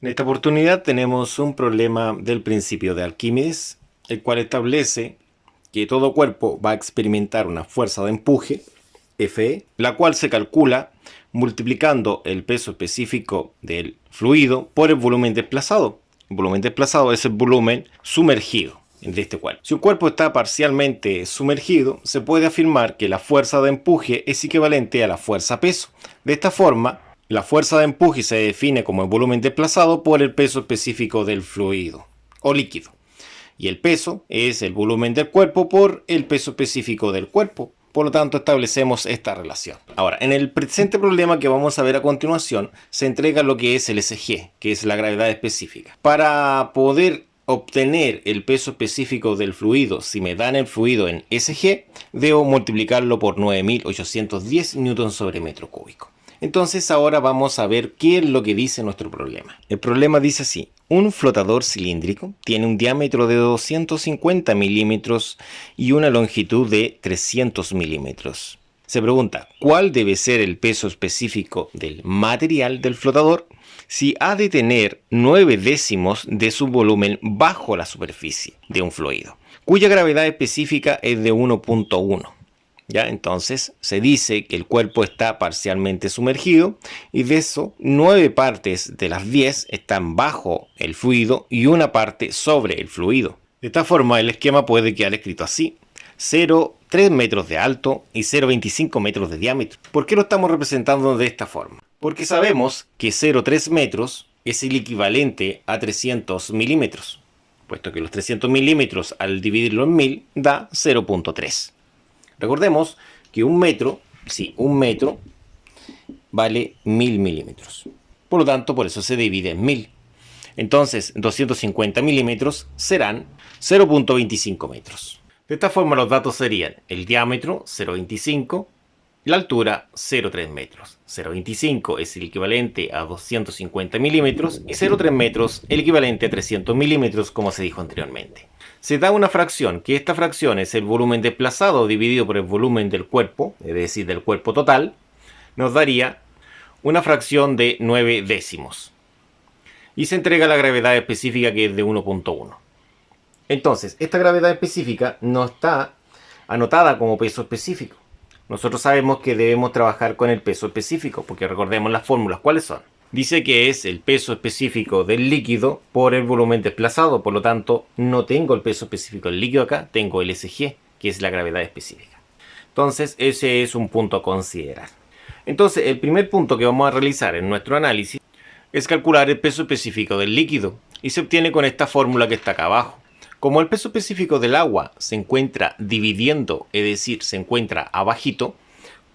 En esta oportunidad tenemos un problema del principio de Arquímedes, el cual establece que todo cuerpo va a experimentar una fuerza de empuje, Fe, la cual se calcula multiplicando el peso específico del fluido por el volumen desplazado. El volumen desplazado es el volumen sumergido de este cuerpo. Si un cuerpo está parcialmente sumergido, se puede afirmar que la fuerza de empuje es equivalente a la fuerza peso. De esta forma, la fuerza de empuje se define como el volumen desplazado por el peso específico del fluido o líquido. Y el peso es el volumen del cuerpo por el peso específico del cuerpo. Por lo tanto, establecemos esta relación. Ahora, en el presente problema que vamos a ver a continuación, se entrega lo que es el SG, que es la gravedad específica. Para poder obtener el peso específico del fluido, si me dan el fluido en SG, debo multiplicarlo por 9810 Newton sobre metro cúbico. Entonces ahora vamos a ver qué es lo que dice nuestro problema. El problema dice así: un flotador cilíndrico tiene un diámetro de 250 milímetros y una longitud de 300 milímetros. Se pregunta, ¿cuál debe ser el peso específico del material del flotador si ha de tener 9 décimos de su volumen bajo la superficie de un fluido, cuya gravedad específica es de 1.1? ¿Ya? Entonces se dice que el cuerpo está parcialmente sumergido y de eso 9 partes de las 10 están bajo el fluido y una parte sobre el fluido. De esta forma el esquema puede quedar escrito así: 0,3 metros de alto y 0,25 metros de diámetro. ¿Por qué lo estamos representando de esta forma? Porque sabemos que 0,3 metros es el equivalente a 300 milímetros, puesto que los 300 milímetros al dividirlo en 1000 da 0.3. Recordemos que un metro vale 1000 milímetros. Por lo tanto, por eso se divide en 1000. Entonces, 250 milímetros serán 0.25 metros. De esta forma, los datos serían el diámetro 0.25, la altura 0.3 metros. 0.25 es el equivalente a 250 milímetros y 0.3 metros el equivalente a 300 milímetros, como se dijo anteriormente. Se da una fracción, que esta fracción es el volumen desplazado dividido por el volumen del cuerpo, es decir, del cuerpo total, nos daría una fracción de 9 décimos. Y se entrega la gravedad específica, que es de 1.1. Entonces, esta gravedad específica no está anotada como peso específico. Nosotros sabemos que debemos trabajar con el peso específico, porque recordemos las fórmulas. ¿Cuáles son? Dice que es el peso específico del líquido por el volumen desplazado. Por lo tanto, no tengo el peso específico del líquido acá, tengo el SG, que es la gravedad específica. Entonces, ese es un punto a considerar. Entonces, el primer punto que vamos a realizar en nuestro análisis es calcular el peso específico del líquido, y se obtiene con esta fórmula que está acá abajo. Como el peso específico del agua se encuentra dividiendo, es decir, se encuentra abajito,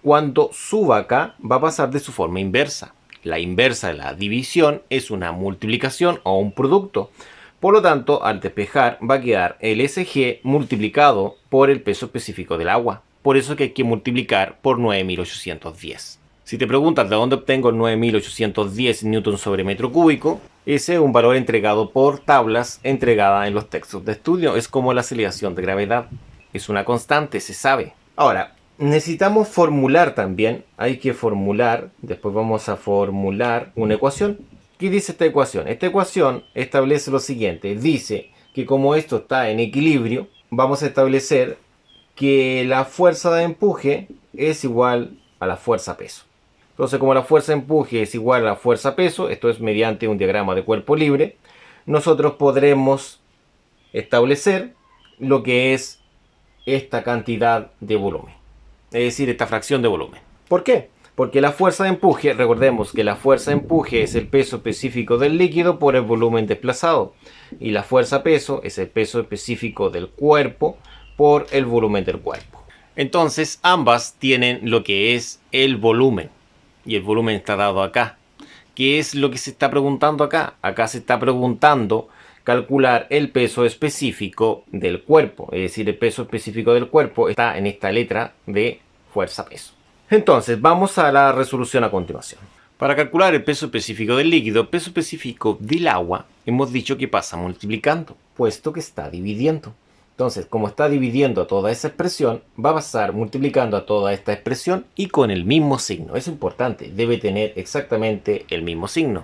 cuando suba acá va a pasar de su forma inversa. La inversa de la división es una multiplicación o un producto. Por lo tanto, al despejar va a quedar el SG multiplicado por el peso específico del agua. Por eso que hay que multiplicar por 9810. Si te preguntas de dónde obtengo 9810 Newton sobre metro cúbico, ese es un valor entregado por tablas entregadas en los textos de estudio. Es como la aceleración de gravedad. Es una constante, se sabe. Ahora, necesitamos formular también. Hay que formular. Después vamos a formular una ecuación. ¿Qué dice esta ecuación? Esta ecuación establece lo siguiente. Dice que como esto está en equilibrio, vamos a establecer que la fuerza de empuje es igual a la fuerza peso. Entonces, como la fuerza de empuje es igual a la fuerza peso, esto es mediante un diagrama de cuerpo libre, nosotros podremos establecer lo que es esta cantidad de volumen. Es decir, esta fracción de volumen. ¿Por qué? Porque la fuerza de empuje, recordemos que la fuerza de empuje es el peso específico del líquido por el volumen desplazado. Y la fuerza peso es el peso específico del cuerpo por el volumen del cuerpo. Entonces, ambas tienen lo que es el volumen. Y el volumen está dado acá. ¿Qué es lo que se está preguntando acá? Acá se está preguntando calcular el peso específico del cuerpo. Es decir, el peso específico del cuerpo está en esta letra de fuerza peso. Entonces, vamos a la resolución a continuación. Para calcular el peso específico del líquido, el peso específico del agua, hemos dicho que pasa multiplicando, puesto que está dividiendo. Entonces, como está dividiendo a toda esa expresión, va a pasar multiplicando a toda esta expresión y con el mismo signo. Es importante, debe tener exactamente el mismo signo.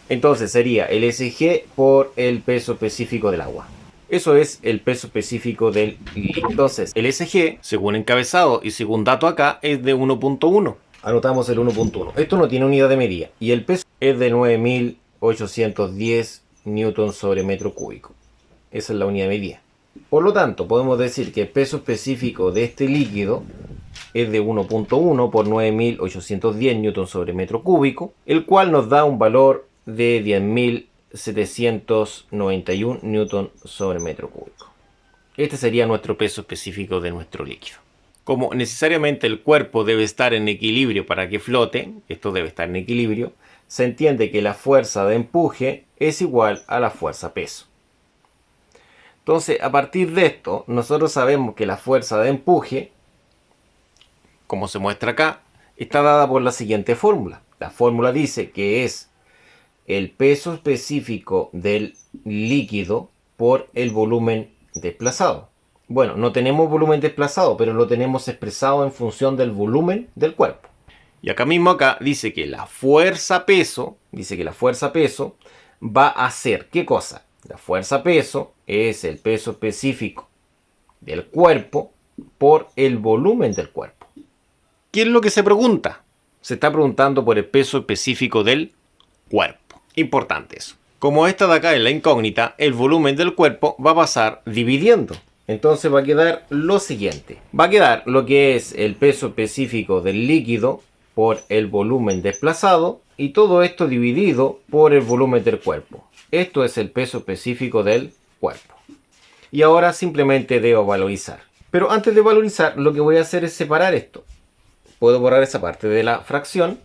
Entonces sería el SG por el peso específico del agua. Eso es el peso específico del líquido. Entonces, el SG, según encabezado y según dato acá, es de 1.1. Anotamos el 1.1. Esto no tiene unidad de medida. Y el peso es de 9.810 newtons sobre metro cúbico. Esa es la unidad de medida. Por lo tanto, podemos decir que el peso específico de este líquido es de 1.1 por 9.810 newtons sobre metro cúbico, el cual nos da un valor de 10.791 newtons sobre metro cúbico. Este sería nuestro peso específico de nuestro líquido. Como necesariamente el cuerpo debe estar en equilibrio para que flote, esto debe estar en equilibrio, se entiende que la fuerza de empuje es igual a la fuerza peso. Entonces, a partir de esto, nosotros sabemos que la fuerza de empuje, como se muestra acá, está dada por la siguiente fórmula. La fórmula dice que es el peso específico del líquido por el volumen desplazado. Bueno, no tenemos volumen desplazado, pero lo tenemos expresado en función del volumen del cuerpo. Y acá mismo dice que la fuerza peso, va a ser, ¿qué cosa? La fuerza peso es el peso específico del cuerpo por el volumen del cuerpo. ¿Qué es lo que se pregunta? Se está preguntando por el peso específico del cuerpo. Importante eso. Como esta de acá es la incógnita, el volumen del cuerpo va a pasar dividiendo. Entonces va a quedar lo siguiente. Va a quedar lo que es el peso específico del líquido por el volumen desplazado y todo esto dividido por el volumen del cuerpo. Esto es el peso específico del cuerpo. Y ahora simplemente debo valorizar. Pero antes de valorizar, lo que voy a hacer es separar esto. Puedo borrar esa parte de la fracción.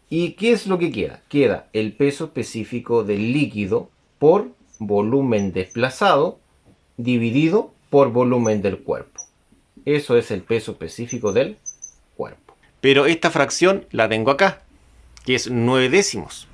¿Y qué es lo que queda? Queda el peso específico del líquido por volumen desplazado dividido por volumen del cuerpo. Eso es el peso específico del cuerpo. Pero esta fracción la tengo acá, que es 9 décimos.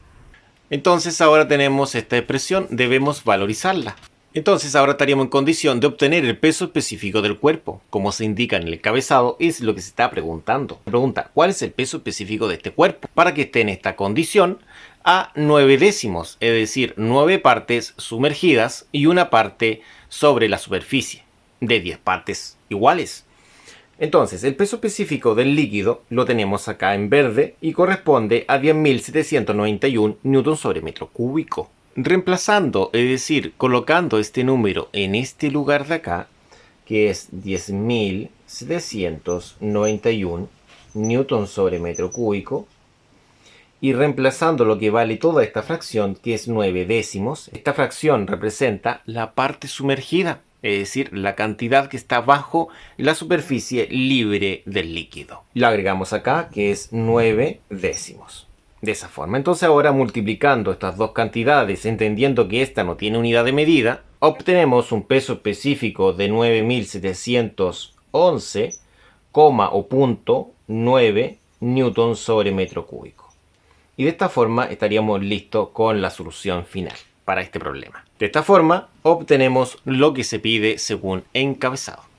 Entonces ahora tenemos esta expresión, debemos valorizarla. Entonces ahora estaríamos en condición de obtener el peso específico del cuerpo. Como se indica en el encabezado, es lo que se está preguntando. Pregunta, ¿cuál es el peso específico de este cuerpo? Para que esté en esta condición a 9 décimos, es decir, 9 partes sumergidas y una parte sobre la superficie, de 10 partes iguales. Entonces, el peso específico del líquido lo tenemos acá en verde y corresponde a 10.791 newtons sobre metro cúbico. Reemplazando, es decir, colocando este número en este lugar de acá, que es 10.791 newtons sobre metro cúbico, y reemplazando lo que vale toda esta fracción, que es 9 décimos, esta fracción representa la parte sumergida, es decir, la cantidad que está bajo la superficie libre del líquido. La agregamos acá, que es 9 décimos. De esa forma. Entonces ahora multiplicando estas dos cantidades, entendiendo que esta no tiene unidad de medida, obtenemos un peso específico de 9.711, o punto 9 newtons sobre metro cúbico. Y de esta forma estaríamos listos con la solución final para este problema. De esta forma obtenemos lo que se pide según encabezado.